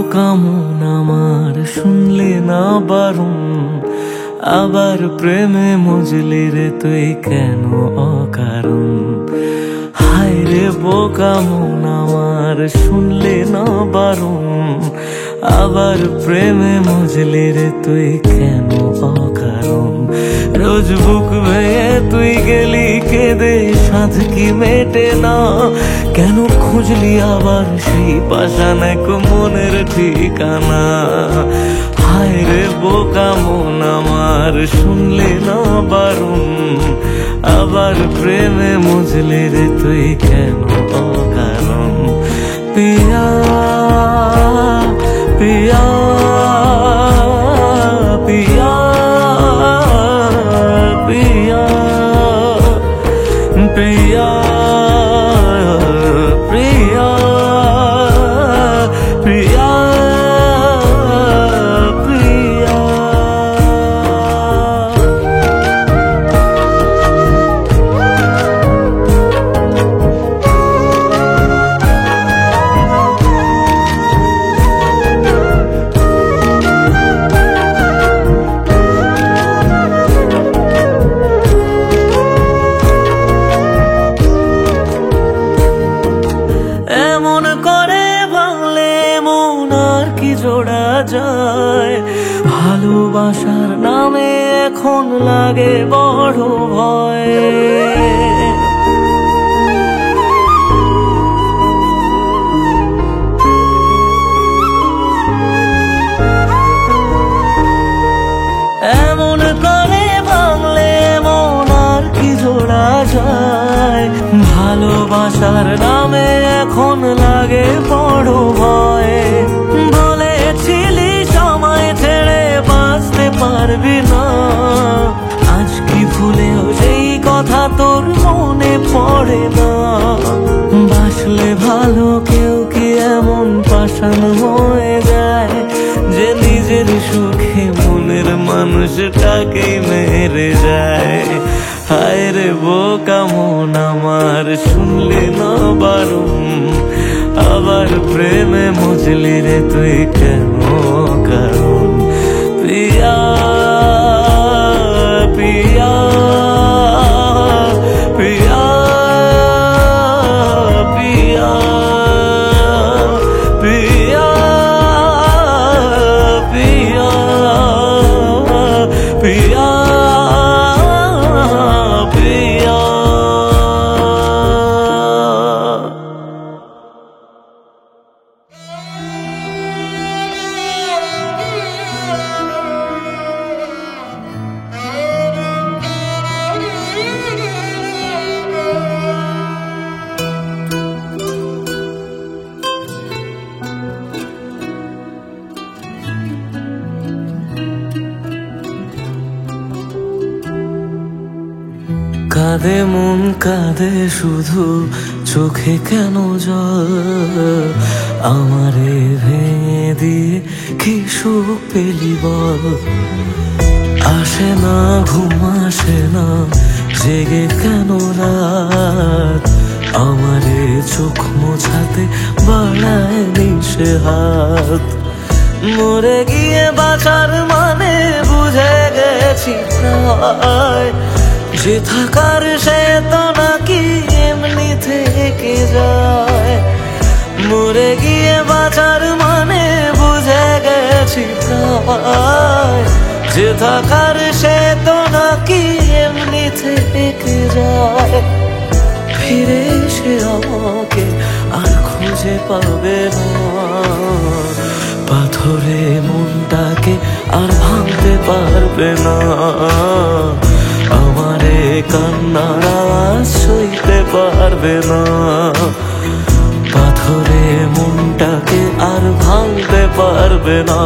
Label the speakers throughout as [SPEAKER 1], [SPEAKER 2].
[SPEAKER 1] বোকা মন আমার শুনলে না বারণ, আবার প্রেমে মজলি রে তুই কেন অকারণ। হায় রে বোকা মন আমার শুনলে না বারণ, আবার প্রেমে মজলি রে তুই কেন অকারণ। রোজ বুক ভেঙে তুই গেলি কেঁদে সাধ কি মেটে না, কেন খুঁজলি আবার সেই পাষাণ এক মনের ঠিকানা। হায় রে বোকা মন আমার শুনলে না বারণ, আবার প্রেমে মজলি রে তুই কেন অকারণ। পিয়া পিয়া পিয়া পিয়া পিয়া প্রিয়া প্রিয়া প্রিয়া। এমন করে ভাঙলে মন আর কি জোড়া যায়, ভালোবাসার নামে এখন লাগে বড় ভয়। এমন করে ভাঙলে মন আর কি জোড়া যায়, ভালোবাসার নামে এখন লাগে বড় ভয়। বলেছিলি সময় ছেড়ে বাঁচতে পারবি না, আজ কি ভুলেও সেই কথা তোর মনে পড়ে না। বাসলে ভালো কেউ কি এমন পাষাণ হয়ে যায়, যে নিজের সুখে মনের মানুষটাকেই মেরে যায়। হায় রে বোকা মন আমার শুনলে না বারণ, আবার প্রেমে মজলি রে তুই কেন কারণ। পিয়া পিয়া পিয়া পিয়া পিয়া পিয়া পিয়া পিয়া। কাঁদে মন কাঁদে শুধু চোখে কেন জল, আমারে ভেঙে দিয়ে কি সুখ পেলি বল। আসে না ঘুম আসে না জেগে কেন রাত, আমারে চোখ মোছাতে বাড়ায় নিশে হাত। মরে গিয়ে বাঁচার মানে বুঝে গেছি প্রায়, যে থাকার সে তো নাকি এমনি থেকে যায়। মরে গিয়ে বাঁচার মানে বুঝে গেছি প্রায়, যে থাকার সে তো নাকি এমনি থেকে যায়। ফিরে এসে আমাকে আর খুঁজে পাবে না, পাথরে মনটাকে আর ভাঙতে পারবে না। আমারে কান্নার আওয়াজ সইতে পারবে না, পাথরে মনটাকে আর ভাঙতে পারবে না।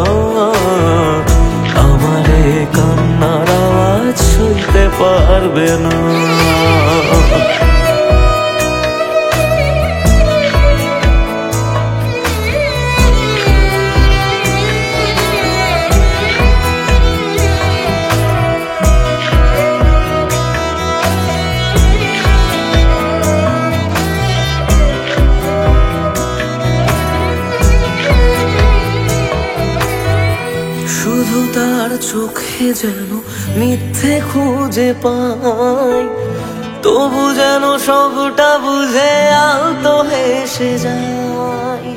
[SPEAKER 1] আমারে কান্নার আওয়াজ সইতে পারবে না। চোখে যেন মিথ্যে খুঁজে পাই, তবু যেন সবটা বুঝে আলতো হেসে যায়।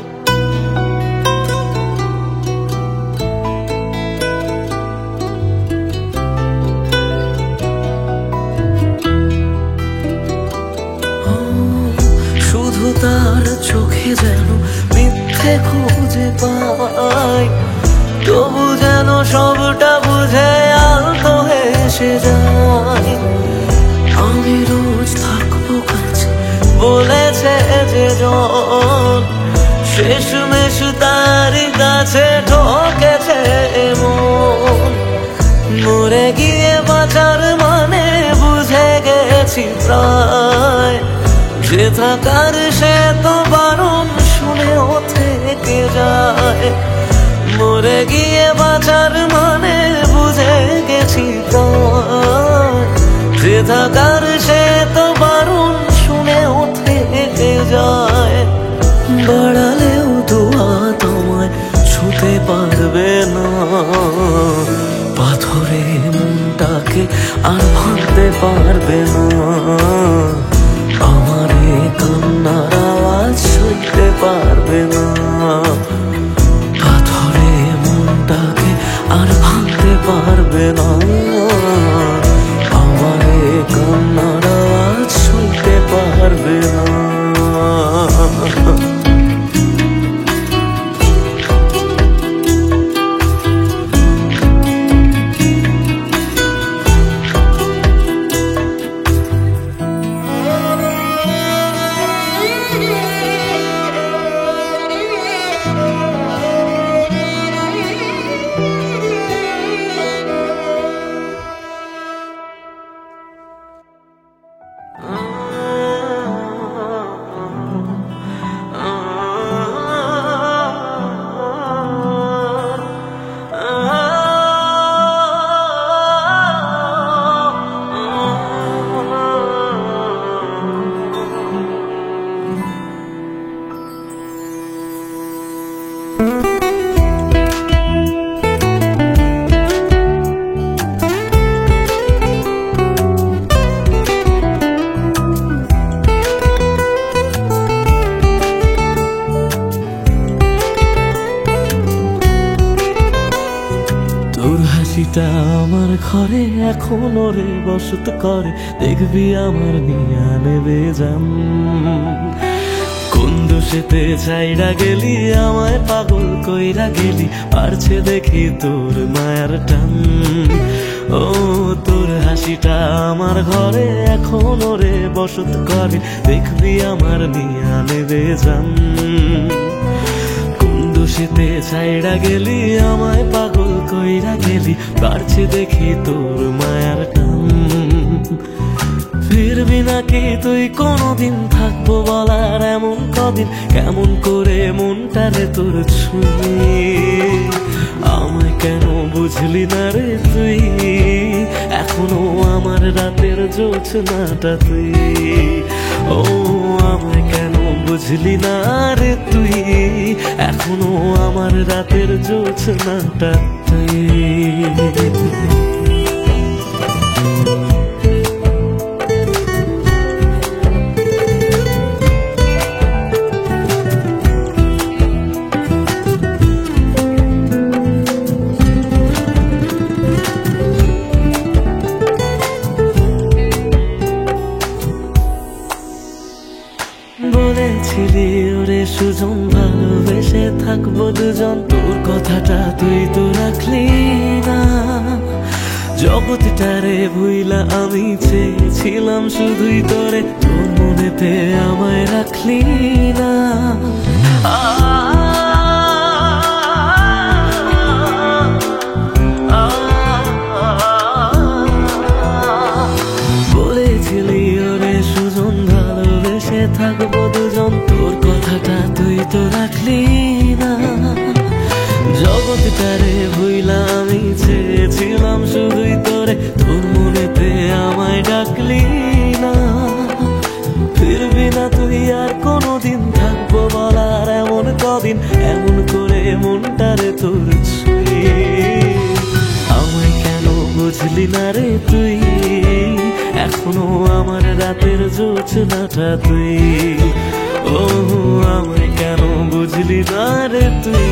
[SPEAKER 1] শুধু তার চোখে যেন মিথ্যে খুঁজে পাই, তবু যেন সবটা বুঝে আলতো হেসে যায়। আমি রোজ থাকবো কাছে বলেছে যে জন, শেষমেশ তারই কাছে ঠকেছে মন। মরে গিয়ে বাঁচার মানে বুঝে গেছি প্রায়, যে থাকার সে তো বারণ শুনেও থেকে যায়। মরে গিয়ে বাঁচার মানে বুঝে গেছি প্রায়, যে থাকার সে তো বারণ শুনেও থেকে যায়। বাড়ালেও দোয়া তোমায় ছুতে পারবে না, পাথরে মনটাকে আর ভাঙতে পারবে না। আমার কান্নার আওয়াজ সইতে পারবে না, পাথরে মনটাকে আর ভাঙতে পারবে না। আমার কান্নার আওয়াজ সইতে পারবে না। তোর হাসিটা আমার ঘরে এখনো রে বসত করে, দেখবি আমার নিয়া নেবে জান। কোন দোষেতে ছাইরা গেলি আমায় পাগল কইরা গেলি, পারছে দেখি তোর মায়ার টান। ও তোর হাসিটা আমার ঘরে এখনো রে বসত করে, দেখবি আমার নিয়া নেবে জান। খুশিতে ছাইড়া গেলি আমায় পাগল কইরা গেলি, পারছি দেখি তোর মায়ার টান। ফিরবি নাকি তুই কোনদিন, থাকবো বলার এমন কদিন, কেমন করে মনটারে তোর ছুঁয়ে। আমায় কেন বুঝলি না রে তুই, এখনো আমার রাতের জোছনাটা তুই। ও আমায় কেন বুঝলি না রে তুই, এখনো আমার রাতের জোছনাটা তুই। বলেছিলি ওরে সুজন ভালোবেসে থাকবো দুজন, তোর কথাটা তুই তো রাখলি না। জগৎটারে ভুইলা আমি চেয়েছিলাম শুধুই তোরে, তোর মনেতে আমায় রাখলি না। বলেছিলি ওরে সুজন ভালোবেসে থাকবো দুজন, তোর কথাটা তুই তো রাখলি না। জগৎটারে ভুইলা আমি চেয়েছিলাম শুধুই তোরে, তোর মনেতে আমায় ডাকলি না। ফিরবি না তুই আর কোনদিন, থাকবো বলার এমন কদিন, এমন করে মনটারে তোর ছুঁয়ে। আমায় বুঝলি না রে তুই, এখনো আমার রাতের জোছনাটা তুই। ও আমায় কেন বুঝলি না রে তুই,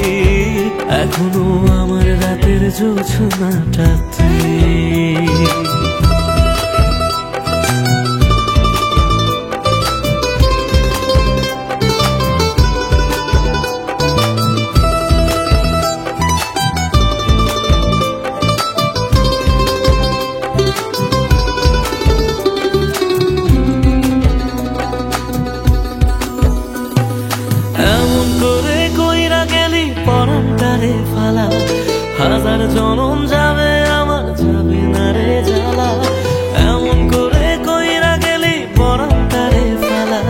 [SPEAKER 1] এখনো আমার রাতের জোছনাটা তুই। এমন করে কইরা গেলি পরানটারে ফালা, হাজার জনম যাবে আমার যাবে না রে জ্বালা। এমন করে কইরা গেলি পরানটারে ফালা,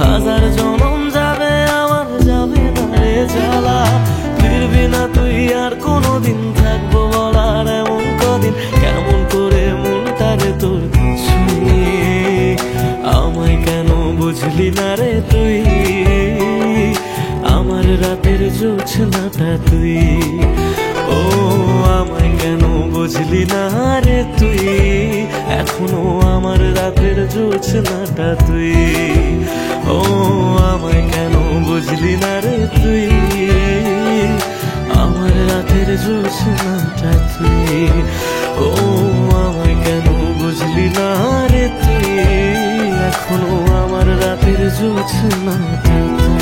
[SPEAKER 1] হাজার জনম যাবে আমার যাবে না রে জ্বালা। ফিরবি না তুই আর কোনোদিন, থাকবো বলার এমন কদিন, কেমন করে মনটারে তোর ছুঁয়ে। আমায় কেন বুঝলি না রে তুই, আমার রাতের জোছনাটা তুই। ও আমায় কেন বুঝলি না রে তুই, এখনো আমার রাতের জোছনাটা তুই। ও আমায় কেন বুঝলি না রে তুই, আমার রাতের জোছনাটা তুই। ও আমায় কেন বুঝলি না রে তুই, এখনো আমার রাতের জোছনাটা তুই।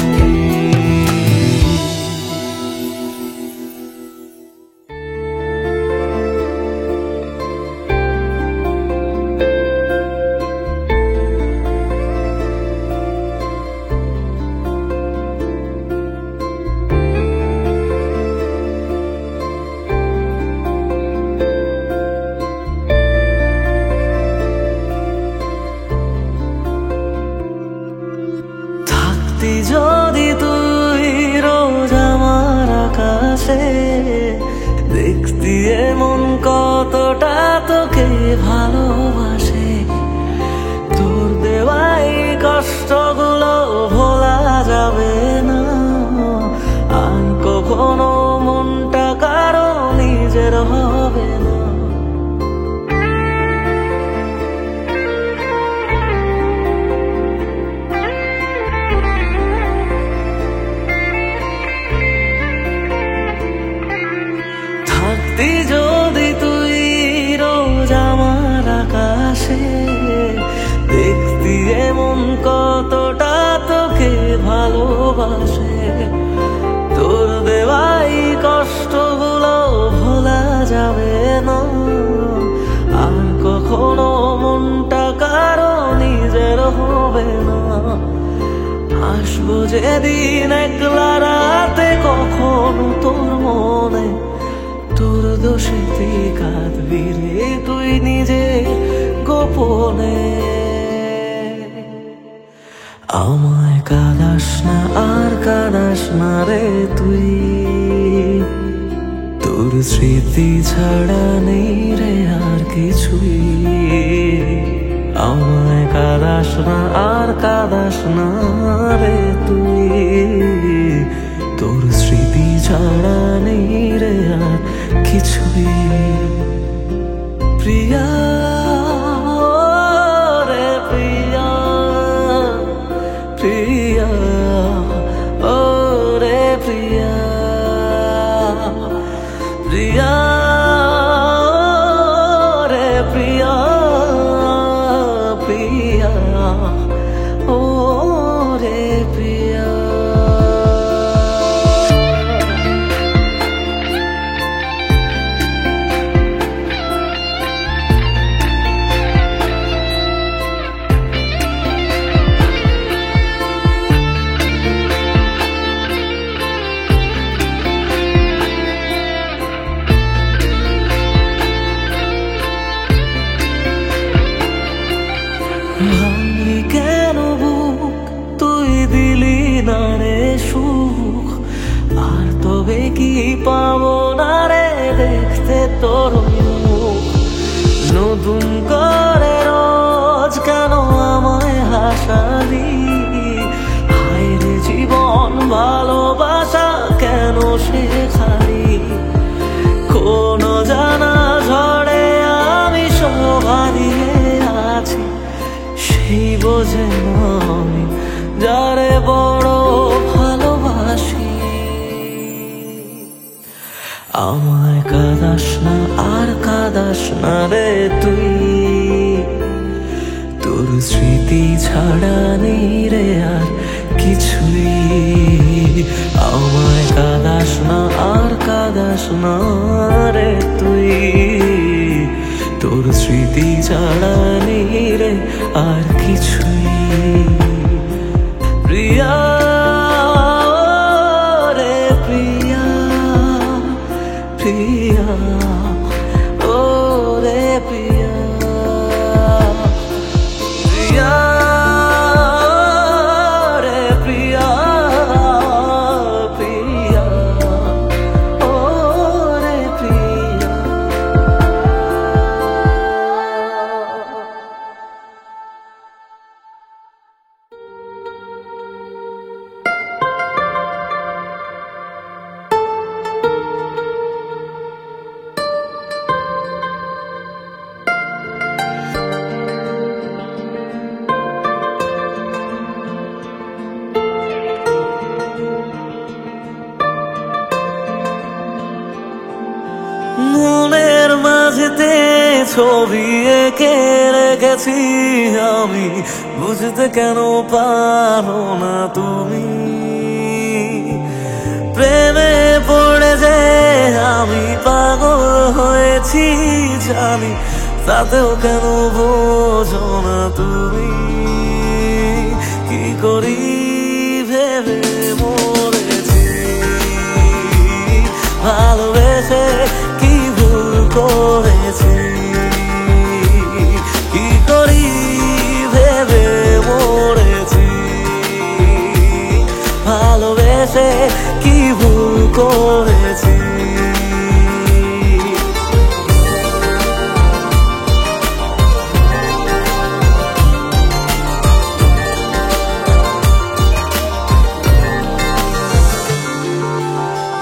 [SPEAKER 1] যদি তুই রোজ আমার আকাশে দেখতি এমন কতটা তোকে ভালোবাসে, তোর দেওয়াই কষ্টগুলো ভোলা যাবে না আর কখনো, মনটা কারো নিজের হবে না। যদি তুই রোজ আমার আকাশে দেখতি এমন কতটা তোকে ভালোবাসে, তোর দেওয়াই কষ্টগুলো ভোলা যাবে না আর কখনো, মনটা কারো নিজের হবে না। আসবো যেদিন একলা রাতে কখনো তোর মনে, তোর দোষেতে কাঁদবি রে তুই নিজে গোপনে। আমায় কাঁদাস না আর কাঁদাস না রে তুই, তোর স্মৃতি ছাড়া নেই রে আর কিছুই। আমায় কাঁদাস না আর কাঁদাস না রে তুই, তোর স্মৃতি ছাড়া নেই রে আর কিছুই। প্রিয়া রে প্রিয়া, প্রিয়া ও রে প্রিয়া, প্রিয়া রে প্রিয়া, প্রিয়া ও রে প্রিয়া। ভাঙলি কেন বুক, তুই দিলি না রে সুখ, আর তবে কি পাবো না রে দেখতে তোর মুখ। নতুন করে রোজ কেন আমায় হাসালি, হায় রে জীবন ভালোবাসা কেন শেখালি। কোন জানা ঝড়ে যেন আমি যারে বড় ভালোবাসি। আমায় কাঁদাস না আর কাঁদাস না রে তুই, তোর স্মৃতি ছাড়া নেই রে আর কিছুই। আমায় কাঁদাস না আর কাঁদাস না রে তুই, তোর স্মৃতি ছাড়া নেই রে আর কিছুই। প্রিয়া রে প্রিয়া, প্রিয়া ও রে প্রিয়া, প্রিয়া রে প্রিয়া, প্রিয়া ও রে প্রিয়া। মনের মাঝেতে ছবি এঁকে রেখেছি আমি, বুঝতে কেন পারো না তুমি? প্রেমে পড়ে যে আমি পাগল হয়েছি জানি, তাতেও কেন বোঝো না তুমি? কি করি ভেবে মরেছি, ভালোবেসে কি ভুল করেছি? কি করি ভেবে মরেছি, ভালোবেসে কি ভুল করেছি?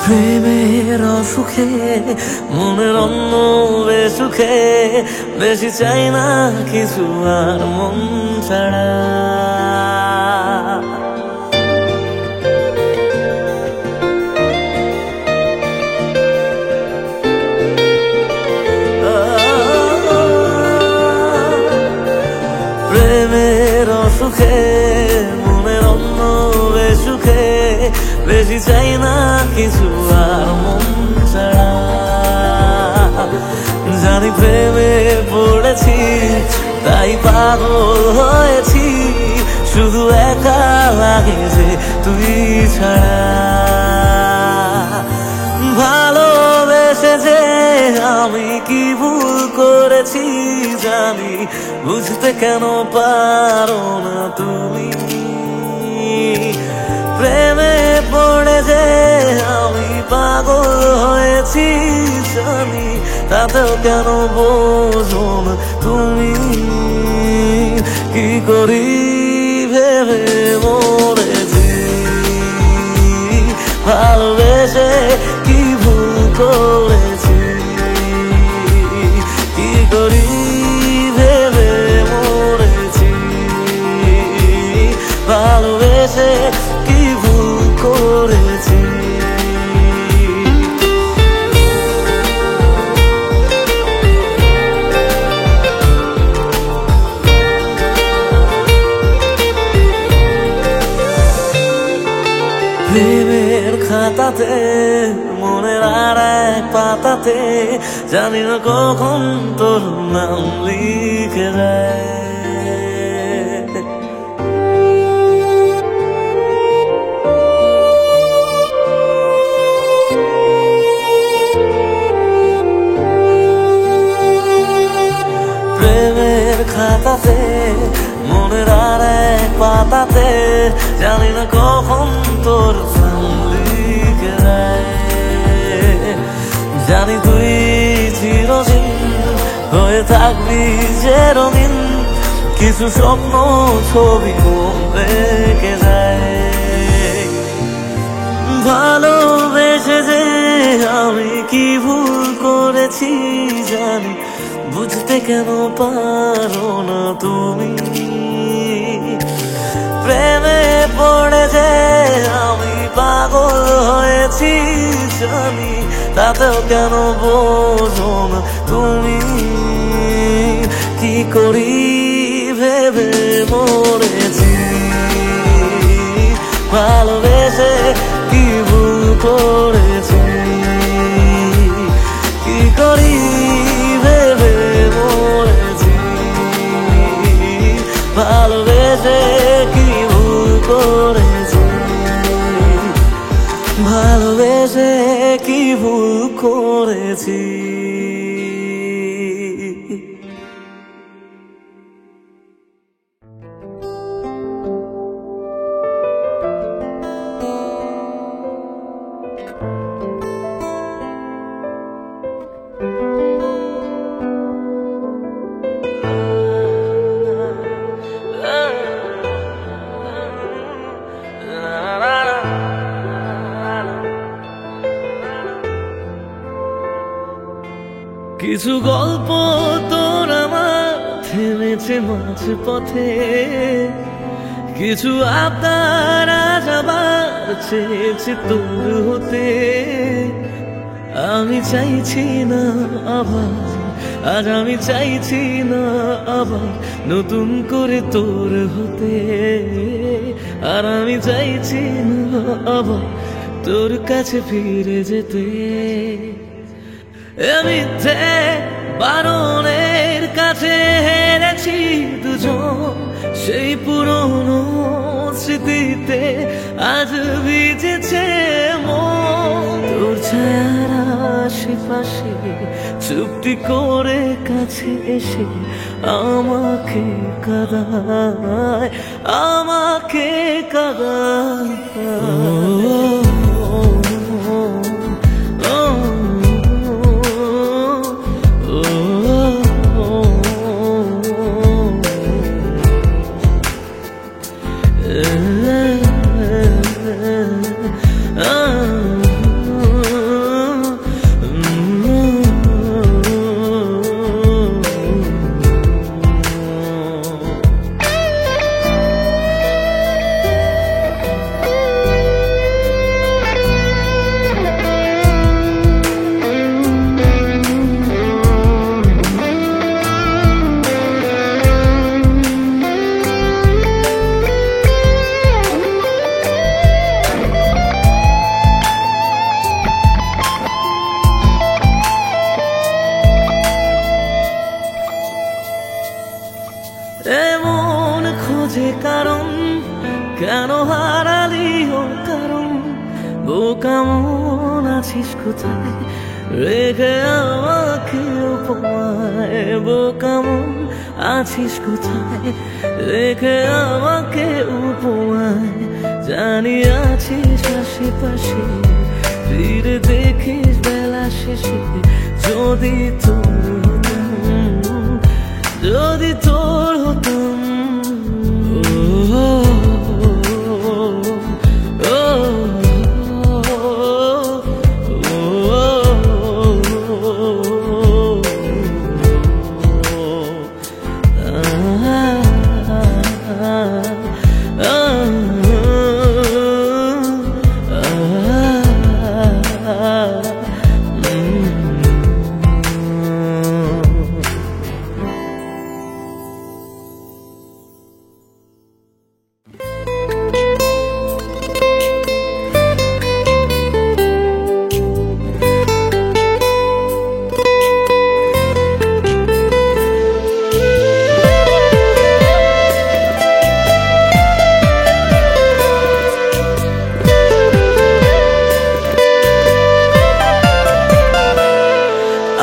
[SPEAKER 1] প্রেমের অসুখে মনের অন্য বেসুখে, বেশি চাই না কিছু আর মন ছাড়া। প্রেমের অসুখে মনের অন্য বেসুখে, বেশি চাই না কিছু আর মন ছাড়া। জানি প্রেমে পড়েছি তাই পাগল হয়েছি, শুধু একা লাগে যে তুই ছাড়া। ভালোবেসে যে আমি কি ভুল করেছি জানি, বুঝতে কেন পারো না তুমি? প্রেমে পড়ে যে আমি পাগল হয়েছি জানি, তাতেও কেন বোঝো না তুমি? কি করি ভেবে মরেছি, ভালোবেসে কি ভুল করেছি? কি করি ভেবে মরেছি, ভালোবেসে কি ভুল করেছি? প্রেমের খাতাতে মনের আর এক পাতাতে, জানি না কখন তোর নাম লিখে যায়। প্রেমের খাতাতে মনের আর এক পাতাতে, জানি না কখন তোর নাম লিখে যায়। জানি তুই চিরদিন হয়ে থাকবি যে রঙিন, কিছু স্বপ্ন ছবি মন রেখে যায়। ভালোবেসে যে আমি কি ভুল করেছি জানি, বুঝতে কেন পারো না তুমি? তাতেও কেন বোঝো না তুমি কি করি ভেবে মরেছি ভালোবেসে কি ভুল করেছি কি করি ভেবে মরেছি ভালোবেসে কি ভুল করেছি ভালোবেসে কি ভুল করেছি কিছু গল্প তোর আমার থেমেছে মাঝ পথে কিছু আবদার আজ আবার চেয়েছে তোর হতে আমি চাইছি না আবার আজ আমি চাইছি না আবার নতুন করে তোর হতে আর আমি চাইছি না আবার তোর কাছে ফিরে যেতে মিথ্যে বারণের কাছে হেরেছি দুজন সেই পুরনো স্মৃতিতে আজ ভিজেছে মন তোর ছায়ার আশেপাশে চুপটি করে কাছে এসে আমাকে কাঁদায় আমাকে কাঁদায় এমন খোঁজে কারণ কেন হারালি ওর কারণ বোকা মন আছিস কোথায় রেখে আমাকে উপমায় বোকা মন আছিস কোথায় রেখে আমাকে উপমায় জানি আছিস আশেপাশে ফিরে দেখিস বেলা শেষে যদি তোর যদি তোর হতাম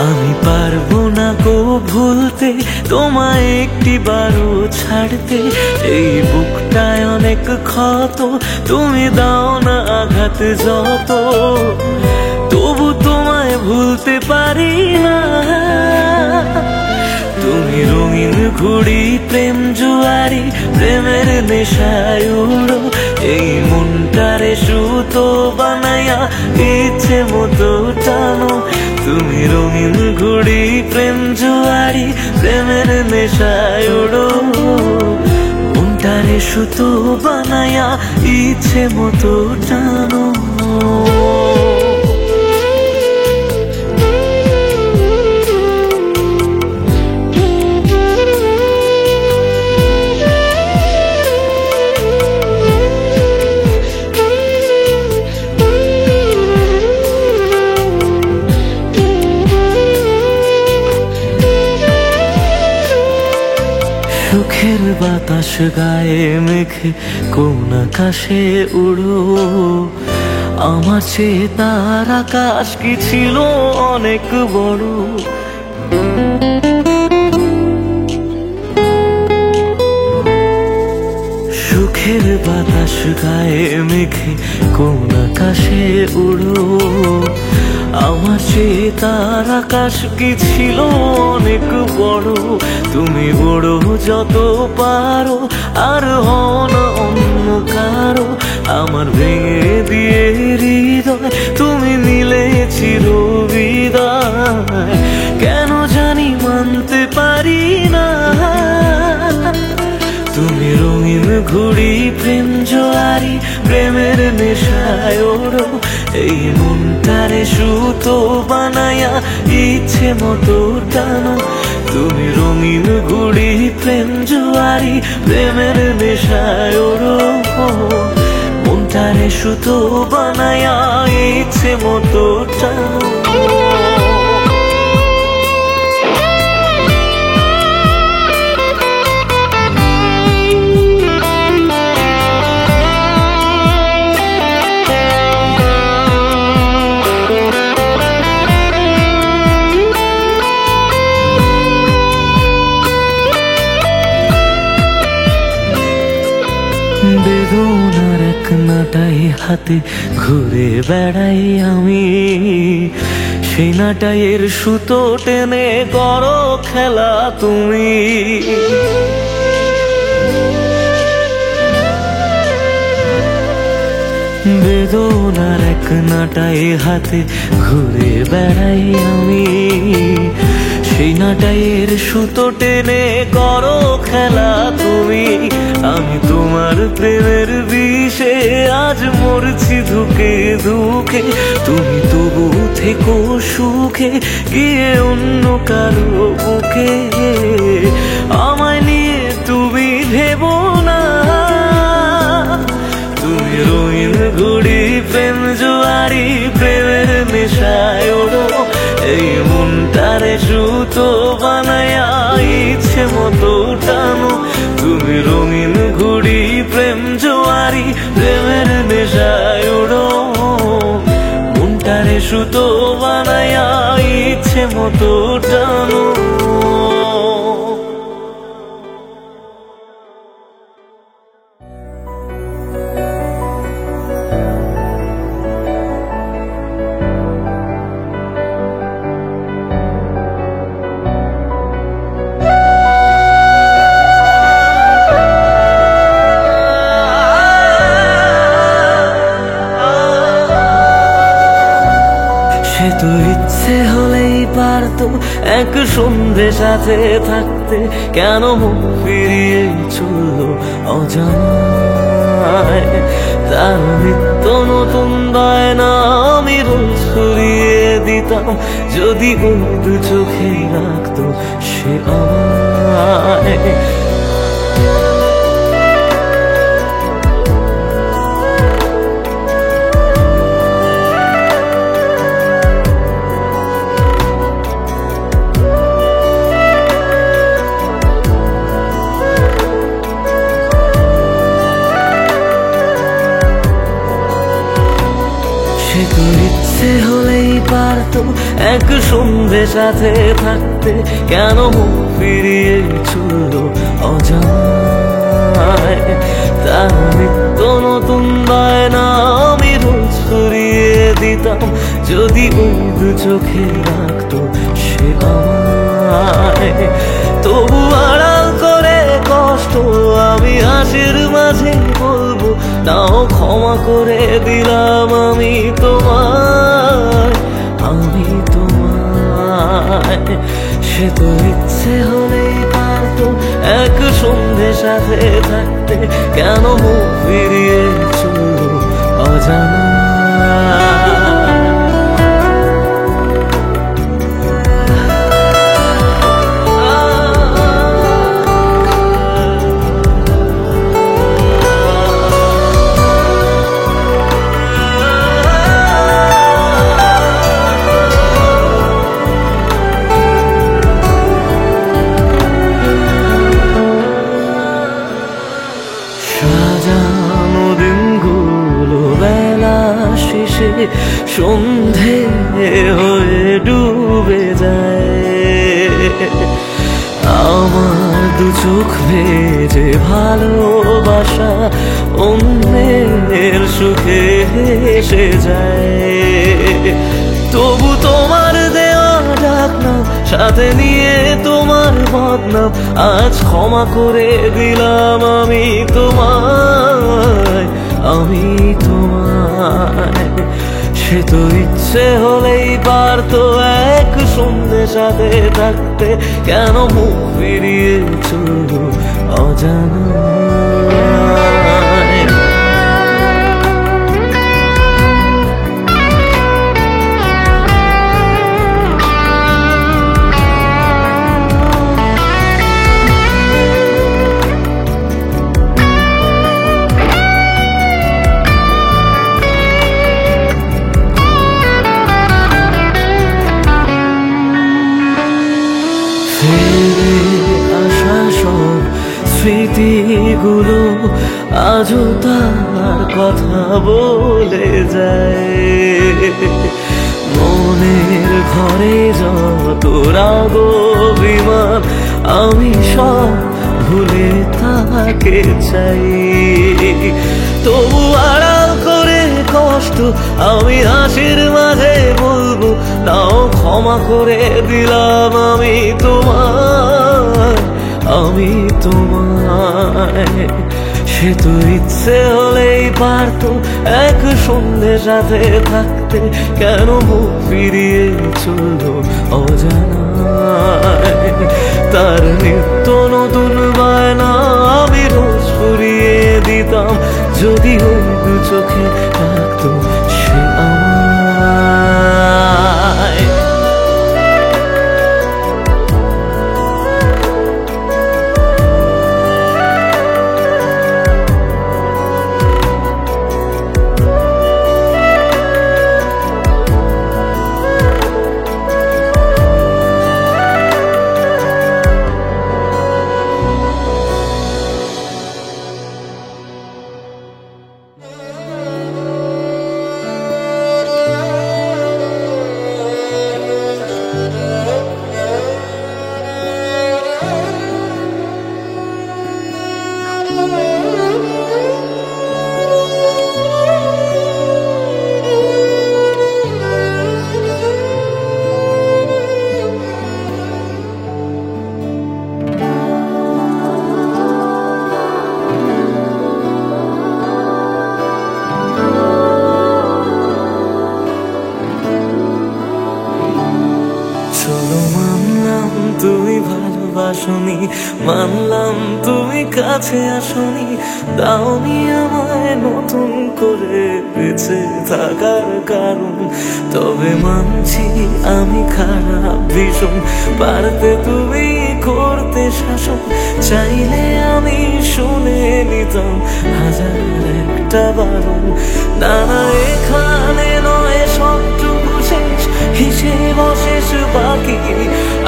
[SPEAKER 1] আমি পারবো না গো ভুলতে তোমায় একটি বারও ছাড়তে এই বুকটায় অনেক ক্ষত তুমি দাও না আঘাত যত তবু তোমায় ভুলতে পারি না তুমি রঙিন ঘুড়ি প্রেম জুয়ারি প্রেমের নেশায় উড়ো এই মনটারে সুতো বানায়া ইচ্ছে মতো টানো তুমি রঙিন ঘুড়ি প্রেম জুয়ারি প্রেমের নেশায় উড়ো মনটারে সুতো বানায়া ইচ্ছে মতো টানো সুখের বাতাস গায়ে মেখে কোন আকাশে উড়ো, আমার চেয়ে তার আকাশ কি ছিল অনেক বড়। সুখের বাতাস গায়ে মেখে কোন আকাশে উড়ো, আমার চেয়ে তার আকাশ কি ছিল অনেক বড়। তুমি বড় যত পারো আর হও না অন্য কারো, আমার ভেঙে দিয়ে হৃদয় তুমি নিলে চিরবিদায়। কেন জানি মানতে পারি না, তুমি রঙিন ঘুড়ি প্রেম জোয়ারি প্রেমের নেশায় ওড়ো, এই মনটারে সুতো বানায়া ইচ্ছে মতো টানো। তুমি রঙিন ঘুড়ি প্রেম জোয়ারি প্রেমের নেশায় ওড়ো, মনটারে সুতো বানায়া ইচ্ছে মতো টানো। বেদনার এক নাটাই হাতে ঘুরে বেড়াই আমি, সেই নাটাইয়ের সুতো টেনে করো খেলা তুমি। বেদনার এক নাটাই হাতে ঘুরে বেড়াই আমি, সেই নাটাইয়ের সুতো টেনে করো খেলা তুমি। আমি তোমার প্রেমের বিষে আজ মরছি ধুকে ধুকে, তুমি তবু থেকো সুখে গিয়ে অন্য কারো বুকে। আমায় নিয়ে তুমি ভেবো না, তুমি রঙিন ঘুড়ি প্রেম জোয়ারি প্রেমের নেশায় ওড়ো, এই মনটারে সুতো বানায়া ইচ্ছে মতো টানো। তুমি রঙিন ঘুড়ি প্রেম জোয়ারি প্রেমের নেশায় ওড়ো, মনটারে সুতো বানায়া ইচ্ছে মতো টানো। সে তো ইচ্ছে হলেই পারতো এক সন্ধে সাথে থাকতে, কেন মন ফিরিয়ে চললো অজানায়। তার নিত্য নতুন বায়না আমি রোজ ছড়িয়ে দিতাম, যদি ওই দু চোখে রাখতো সে আমায়। সে তো ইচ্ছে হলেই পারতো এক সন্ধে সাথে থাকতে, কেন মুখ ফিরিয়ে চললো অজানায়। তার নিত্য নতুন বায়না আমি রোজ ছড়িয়ে দিতাম, যদি ওই দু চোখে রাখতো সে আমায়। তবু আড়াল করে কষ্ট আমি হাসির মাঝে বলবো, তাও ক্ষমা করে দিলাম আমি তোমায়, আমি তোমায়। সে তো ইচ্ছে হলেই পারতো এক সন্ধে সাথে থাকতে, কেন মুখ ফিরিয়ে চললো অজানায়। অজানো দিনগুলো বেলা শেষে সন্ধে হয়ে ডুবে যায়। আমার দু চোখ ভেজে ভালোবাসা অন্যের সুখে হেসে যায়। তবু তোমার দেওয়া ডাকনাম সাথে নিয়ে তোমার বদনাম আজ ক্ষমা করে দিলাম আমি তোমায়, আমি তোমায়। সে তো ইচ্ছে হলেই পারতো এক সন্ধ্যে সাথে থাকতে, কেন মুখ ফিরিয়ে চলো অজানায়। ফিরে আসা সব স্মৃতিগুলো আজও তার কথা বলে যায়। মনের ঘরে যত রাগ অভিমান আমি সব ভুলে তাকে চাই। তবু আড়াল করে কষ্ট আমি হাসির মাঝে বলবো, নাও ক্ষমা করে দিলাম আমি তোমায়, আমি তোমায়। সে তো ইচ্ছে হলেই পারতো এক সন্ধ্যে সাথে থাকতে, কেন মুখ ফিরিয়ে চললো অজানায়। তার নিত্য নতুন বায়না আমি রোজ ফুরিয়ে দিতাম, যদি ওই দু চোখে থাকতো সে আমায়। তুমি ভালোবাসনি, মানলাম তুমি কাছে আসনি, দাওনি আমায় নতুন করে বেঁচে থাকার কারণ। তবে মানছি আমি খারাপ ভীষণ, পারতে তুমি করতে শাসন, চাইলে আমি শুনে নিতাম হাজার একটা বারণ। না না এখানে নয় সবটুকু শেষ, হিসেব শেষ বাকি,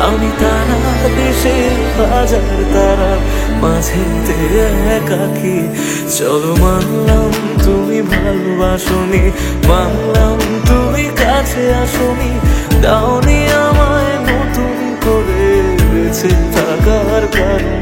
[SPEAKER 1] আমি তারা দেশে হাজার তারার মাঝেতে একাকি। চলো মানলাম তুমি ভালোবাসনি, মানলাম তুমি কাছে আসনি, দাওনি আমায় নতুন করে বেঁচে থাকার কারণ।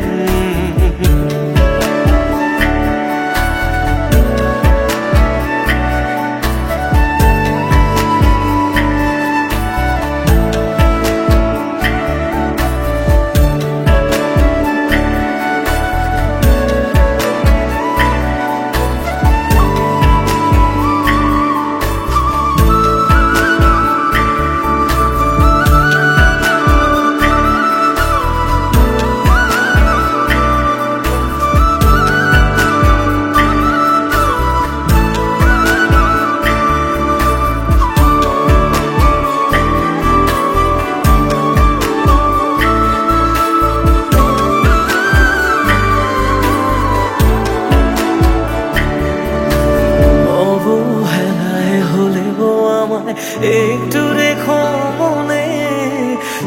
[SPEAKER 1] একটু রেখো মনে,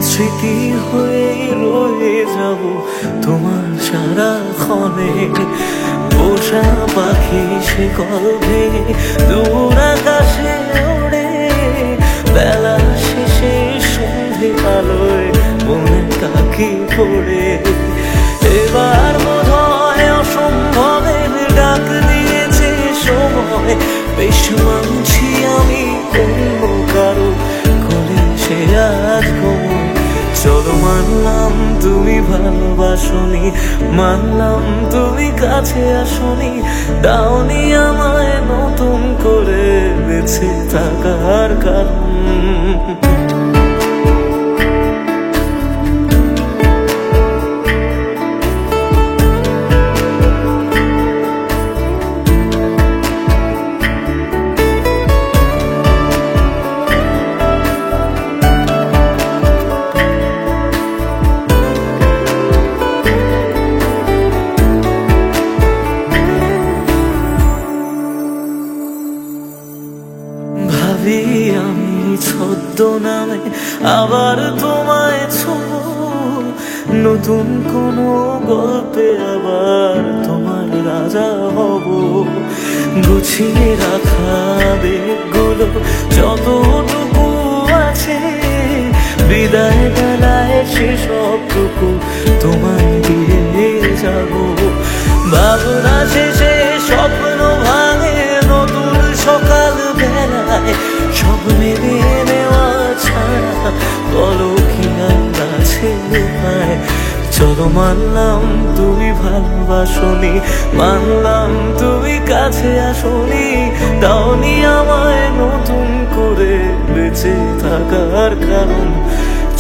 [SPEAKER 1] স্মৃতি হয়ে রয়ে যাব তোমার সারাক্ষণে। পোষা পাখি পাখি শিকল ভেঙে দূর আকাশে ওড়ে, বেলা শেষে সন্ধে আলোয় মনে কাকি পড়ে। এবার বোধহয় অসম্ভবের ডাক দিয়েছে সময়, বেশ মানছি আমি অন্য কারো কোলে সে আজ ঘুমোয়। চলো মানলাম তুমি ভালোবাসনি, মানলাম তুমি কাছে আসনি, দাওনি আমায় নতুন করে বেঁচে থাকার কারণ। ভাবি আমি ছদ্মনামে আবার তোমায় ছোঁব, নতুন কোনো গল্পে আবার তোমার রাজা হব। গুছিয়ে রাখা বেগগুলো যতটুকু আছে, বিদায় বেলায় সেসবটুকু তোমায় দিয়ে যাব। ভাবনা শেষে স্বপ্ন ভাঙে নতুন সকাল বেলায়, সব মেনে নেওয়া ছাড়া বলো কি আর আছে উপায়। চলো মানলাম তুমি ভালোবাসনি, মানলাম তুমি কাছে আসনি, দাওনি আমায় নতুন করে বেঁচে থাকার কারণ।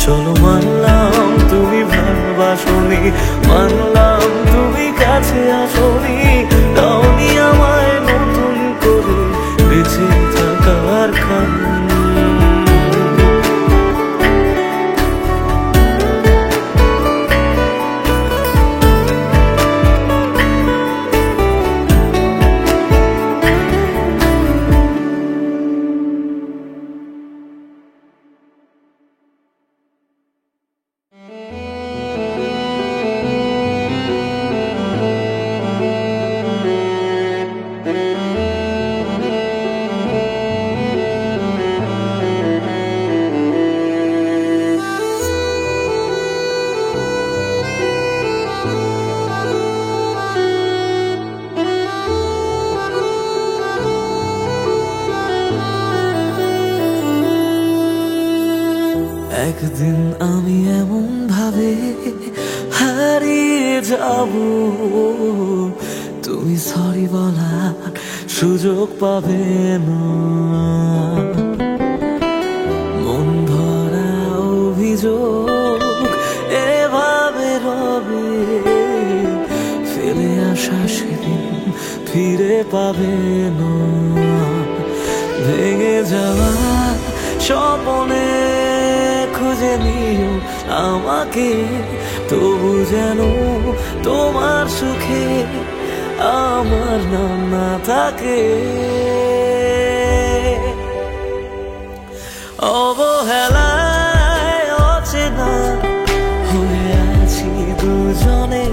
[SPEAKER 1] চলো মানলাম তুমি ভালোবাসনি, মানলাম তুমি কাছে আসনি, দাওনি আমায় নতুন করে বেঁচে থাকার কারণ। একদিন আমি এমন ভাবে হারিয়ে যাব, তুমি সরি বলার সুযোগ পাবে না। মন ভরা অভিযোগ এভাবে রবে, ফেলে আসা সেদিন ফিরে পাবে না। ভেঙে যাওয়া স্বপ্নে খুঁজে নিও আমাকে, তবু যেন তোমার সুখে আমার নাম না থাকে। অবহেলায় অচেনা হয়ে আছি দুজনে,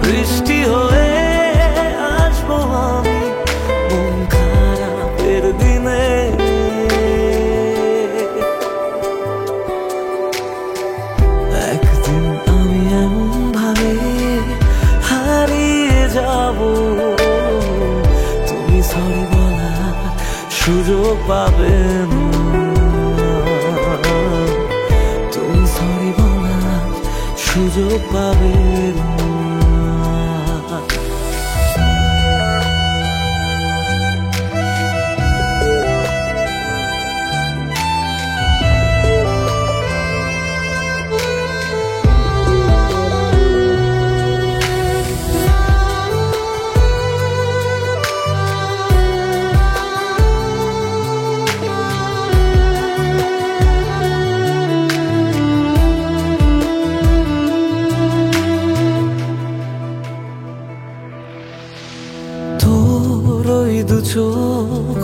[SPEAKER 1] বৃষ্টি হয়ে আসবো আমি মন খারাপের দিনে। একদিন আমি এমন ভাবে হারিয়ে যাব, তুমি সরি বলার সুযোগ পাবে না। তুমি সরি বলার সুযোগ পাবে না। তোর ওই দু চোখ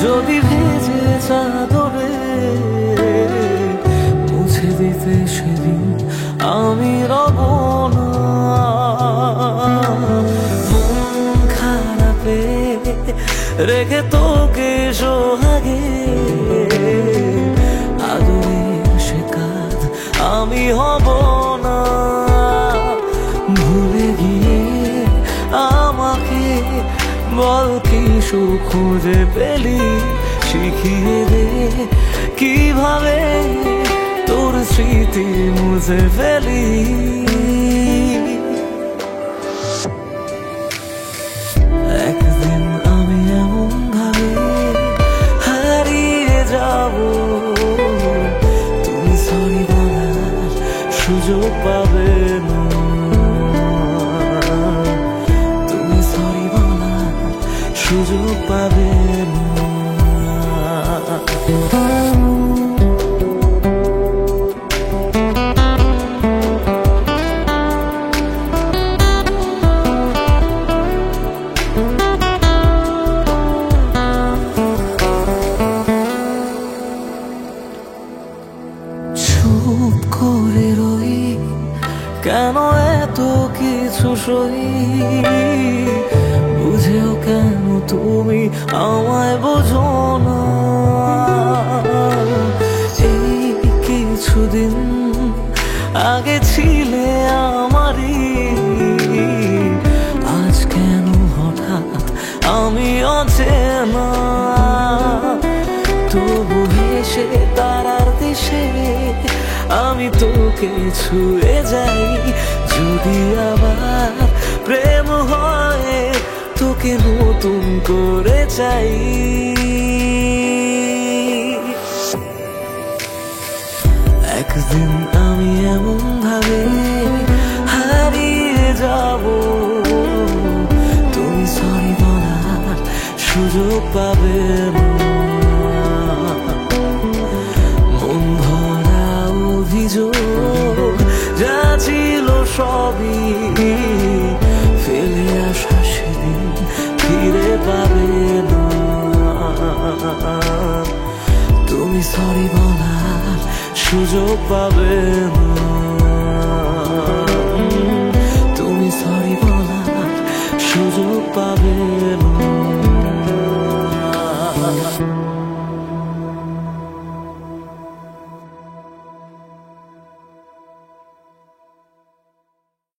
[SPEAKER 1] যদি ভেজে চাদরে মুছে দিতে সেদিন আমি রব না। মন খারাপে রেখে তোকে সোহাগে। আদরের সে কাঁধ আমি হব না, ভুলে গিয়ে আমাকে বল কি সুখ খুঁজে পেলি, শিখিয়ে দে কিভাবে তোর স্মৃতি মুছে ফেলি। একদিন আমি এমন ভাবে হারিয়ে যাব, তুমি সরি বলার সুযোগ পাবে না, তুমি সরি বলার সুযোগ পাবে না। চুপ করে রই কেন এত কিছু সই, বুঝেও কেন তুমি আমায় বোঝো না। এই কিছুদিন আগে ছিলে আমারই, আজ কেন হঠাৎ আমি অচেনা। তবু হেসে তারার দেশে আমি তোকে ছুঁয়ে যাই, যদি আবার প্রেম হয় তোকে নতুন করে চাই। একদিন আমি এমন ভাবে হারিয়ে যাব, তুমি সরি বলার সুযোগ পাবে না। মন ভরা অভিযোগ যা ছিল সবই ফেলে আসা সেদিন ফিরে পাবে না। তুমি সরি বলার সুযোগ পাবে না, তুমি সরি বলার সুযোগ পাবে না।